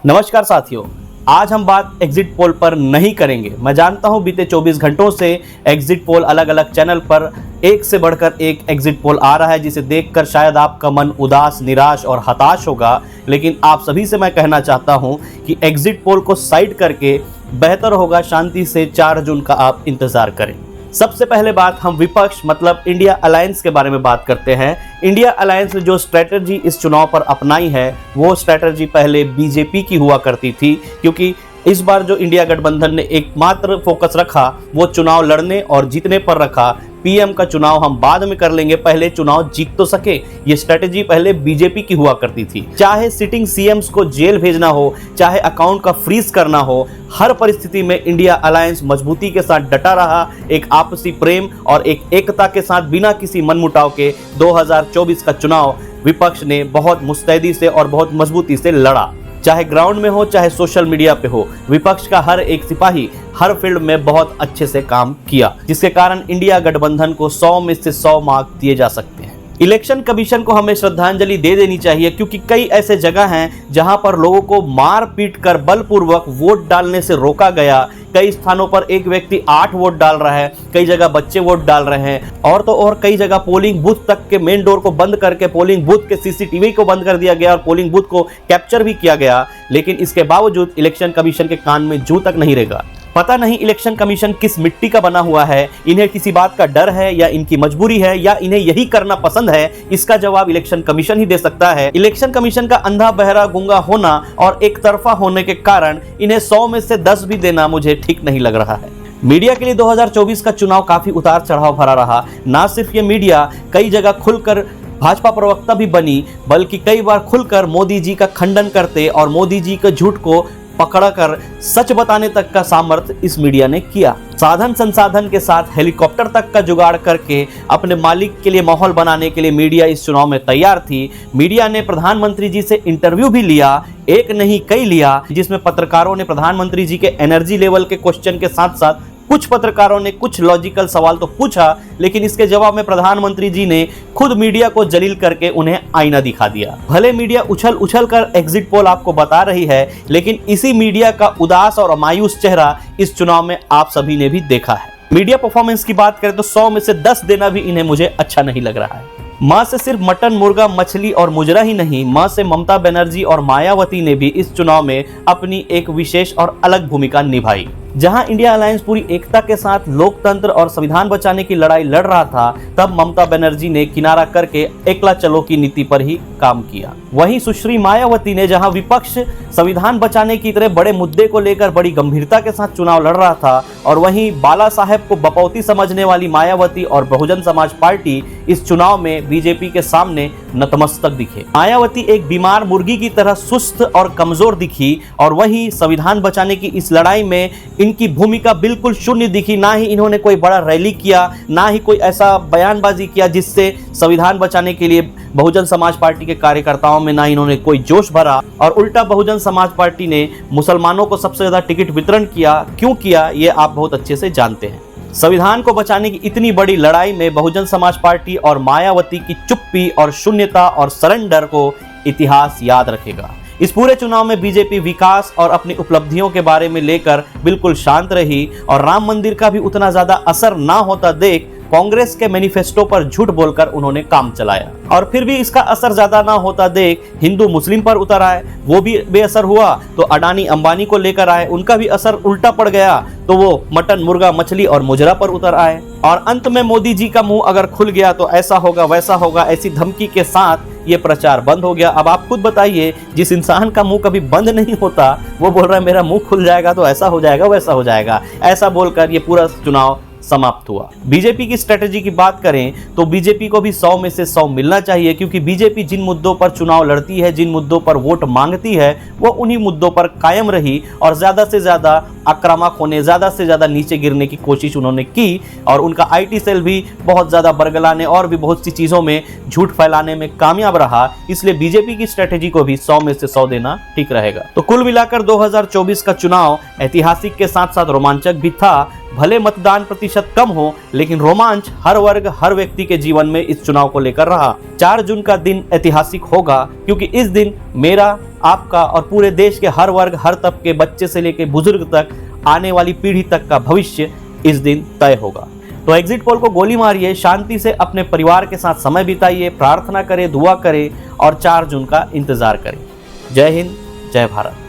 नमस्कार साथियों, आज हम बात एग्जिट पोल पर नहीं करेंगे। मैं जानता हूं बीते 24 घंटों से एग्जिट पोल अलग अलग चैनल पर एक से बढ़कर एक एग्जिट पोल आ रहा है, जिसे देखकर शायद आपका मन उदास, निराश और हताश होगा। लेकिन आप सभी से मैं कहना चाहता हूं कि एग्जिट पोल को साइड करके बेहतर होगा शांति से 4 जून का आप इंतजार करें। सबसे पहले बात हम विपक्ष मतलब इंडिया अलायंस के बारे में बात करते हैं। इंडिया अलायंस ने जो स्ट्रेटजी इस चुनाव पर अपनाई है वो स्ट्रेटजी पहले बीजेपी की हुआ करती थी, क्योंकि इस बार जो इंडिया गठबंधन ने एकमात्र फोकस रखा वो चुनाव लड़ने और जीतने पर रखा। पीएम का चुनाव हम बाद में कर लेंगे, पहले चुनाव जीत तो सके, ये स्ट्रेटजी पहले बीजेपी की हुआ करती थी। चाहे सिटिंग सीएम्स को जेल भेजना हो, चाहे अकाउंट का फ्रीज करना हो, हर परिस्थिति में इंडिया अलायंस मजबूती के साथ डटा रहा, एक आपसी प्रेम और एक एकता के साथ बिना किसी मनमुटाव के 2024 का चुनाव विपक्ष ने बहुत मुस्तैदी से और बहुत मजबूती से लड़ा। चाहे ग्राउंड में हो, चाहे सोशल मीडिया पे हो, विपक्ष का हर एक सिपाही हर फील्ड में बहुत अच्छे से काम किया, जिसके कारण इंडिया गठबंधन को 100 में से 100 मार्क दिए जा सकते हैं। इलेक्शन कमीशन को हमें श्रद्धांजलि दे देनी चाहिए, क्योंकि कई ऐसे जगह हैं जहां पर लोगों को मार पीट कर बलपूर्वक वोट डालने से रोका गया। कई स्थानों पर एक व्यक्ति 8 वोट डाल रहा है, कई जगह बच्चे वोट डाल रहे हैं, और तो और कई जगह पोलिंग बूथ तक के मेन डोर को बंद करके पोलिंग बूथ के सीसीटीवी को बंद कर दिया गया और पोलिंग बूथ को कैप्चर भी किया गया। लेकिन इसके बावजूद इलेक्शन कमीशन के कान में जूं तक नहीं रेगा। पता नहीं इलेक्शन कमीशन किस मिट्टी का बना हुआ है, इन्हें किसी बात का डर है या इनकी मजबूरी है या इन्हें यही करना पसंद है, इसका जवाब इलेक्शन कमीशन ही दे सकता है। इलेक्शन कमीशन का अंधा बहरा गूंगा होना और एक तरफा होने के कारण इन्हें 100 में से 10 भी देना मुझे ठीक नहीं लग रहा है। मीडिया के लिए 2024 का चुनाव काफी उतार चढ़ाव भरा रहा। ना सिर्फ ये मीडिया कई जगह खुलकर भाजपा प्रवक्ता भी बनी, बल्कि कई बार खुलकर मोदी जी का खंडन करते और मोदी जी के झूठ को पकड़कर सच बताने तक का सामर्थ्य इस मीडिया ने किया। साधन संसाधन के साथ हेलीकॉप्टर तक का जुगाड़ करके अपने मालिक के लिए माहौल बनाने के लिए मीडिया इस चुनाव में तैयार थी। मीडिया ने प्रधानमंत्री जी से इंटरव्यू भी लिया, एक नहीं कई लिया, जिसमें पत्रकारों ने प्रधानमंत्री जी के एनर्जी लेवल के क्वेश्चन के साथ साथ कुछ पत्रकारों ने कुछ लॉजिकल सवाल तो पूछा, लेकिन इसके जवाब में प्रधानमंत्री जी ने खुद मीडिया को जलील करके उन्हें आईना दिखा दिया। भले मीडिया उछल उछल कर एग्जिट पोल आपको बता रही है, लेकिन इसी मीडिया का उदास और मायूस चेहरा इस चुनाव में आप सभी ने भी देखा है। मीडिया परफॉर्मेंस की बात करें तो 100 में से 10 देना भी इन्हें मुझे अच्छा नहीं लग रहा है। मां से सिर्फ मटन, मुर्गा, मछली और मुजरा ही नहीं, मां से ममता बनर्जी और मायावती ने भी इस चुनाव में अपनी एक विशेष और अलग भूमिका निभाई। जहां इंडिया अलायंस पूरी एकता के साथ लोकतंत्र और संविधान बचाने की लड़ाई लड़ रहा था, तब ममता बनर्जी ने किनारा करके एकला चलो की नीति पर ही काम किया। वहीं सुश्री मायावती ने, जहां विपक्ष संविधान बचाने की तरह बड़े मुद्दे को लेकर बड़ी गंभीरता के साथ चुनाव लड़ रहा था, और वहीं बाला साहेब को बपौती समझने वाली मायावती और बहुजन समाज पार्टी इस चुनाव में बीजेपी के सामने नतमस्तक दिखे। मायावती एक बीमार मुर्गी की तरह सुस्त और कमजोर दिखी, और वहीं संविधान बचाने की इस लड़ाई में इनकी भूमिका बिल्कुल शून्य दिखी। ना ही इन्होंने कोई बड़ा रैली किया, ना ही कोई ऐसा बयानबाजी किया जिससे संविधान बचाने के लिए बहुजन समाज पार्टी के कार्यकर्ताओं में ना इन्होंने कोई जोश भरा, और उल्टा बहुजन समाज पार्टी ने मुसलमानों को सबसे ज्यादा टिकट वितरण किया। क्यों किया ये आप बहुत अच्छे से जानते हैं। संविधान को बचाने की इतनी बड़ी लड़ाई में बहुजन समाज पार्टी और मायावती की चुप्पी और शून्यता और सरेंडर को इतिहास याद रखेगा। इस पूरे चुनाव में बीजेपी विकास और अपनी उपलब्धियों के बारे में लेकर बिल्कुल शांत रही, और राम मंदिर का भी उतना ज्यादा असर ना होता देख कांग्रेस के मैनिफेस्टो पर झूठ बोलकर उन्होंने काम चलाया, और फिर भी इसका असर ज्यादा ना होता देख हिंदू मुस्लिम पर उतर आए, वो भी बेअसर हुआ। तो अडानी अंबानी को लेकर आए, उनका भी असर उल्टा पड़ गया, तो वो मटन, मुर्गा, मछली और मुजरा पर उतर आए। और अंत में मोदी जी का मुंह अगर खुल गया तो ऐसा होगा वैसा होगा, ऐसी धमकी के साथ ये प्रचार बंद हो गया। अब आप खुद बताइए, जिस इंसान का मुंह कभी बंद नहीं होता वो बोल रहा है मेरा मुंह खुल जाएगा तो ऐसा हो जाएगा वैसा हो जाएगा, ऐसा बोलकर ये पूरा चुनाव समाप्त हुआ। बीजेपी की स्ट्रेटजी की बात करें तो बीजेपी को भी 100 में से 100 मिलना चाहिए, क्योंकि बीजेपी जिन मुद्दों पर चुनाव लड़ती है, जिन मुद्दों पर वोट मांगती है, वो उन्हीं मुद्दों पर कायम रही, और ज्यादा से ज्यादा आक्रामक होने, ज्यादा से ज्यादा नीचे गिरने की कोशिश उन्होंने की, और उनका आईटी सेल भी बहुत ज्यादा बरगलाने और भी बहुत सी चीजों में झूठ फैलाने में कामयाब रहा। इसलिए बीजेपी की स्ट्रेटजी को भी 100 में से 100 देना ठीक रहेगा। तो कुल मिलाकर 2024 का चुनाव ऐतिहासिक के साथ साथ रोमांचक भी था। भले मतदान प्रतिशत कम हो, लेकिन रोमांच हर वर्ग हर व्यक्ति के जीवन में इस चुनाव को लेकर रहा। 4 जून का दिन ऐतिहासिक होगा क्योंकि इस दिन मेरा, आपका और पूरे देश के हर वर्ग हर तबके, बच्चे से लेकर बुजुर्ग तक, आने वाली पीढ़ी तक का भविष्य इस दिन तय होगा। तो एग्जिट पोल को गोली मारिए, शांति से अपने परिवार के साथ समय बिताइए, प्रार्थना करें, दुआ करें और 4 जून का इंतजार करें। जय हिंद, जय भारत।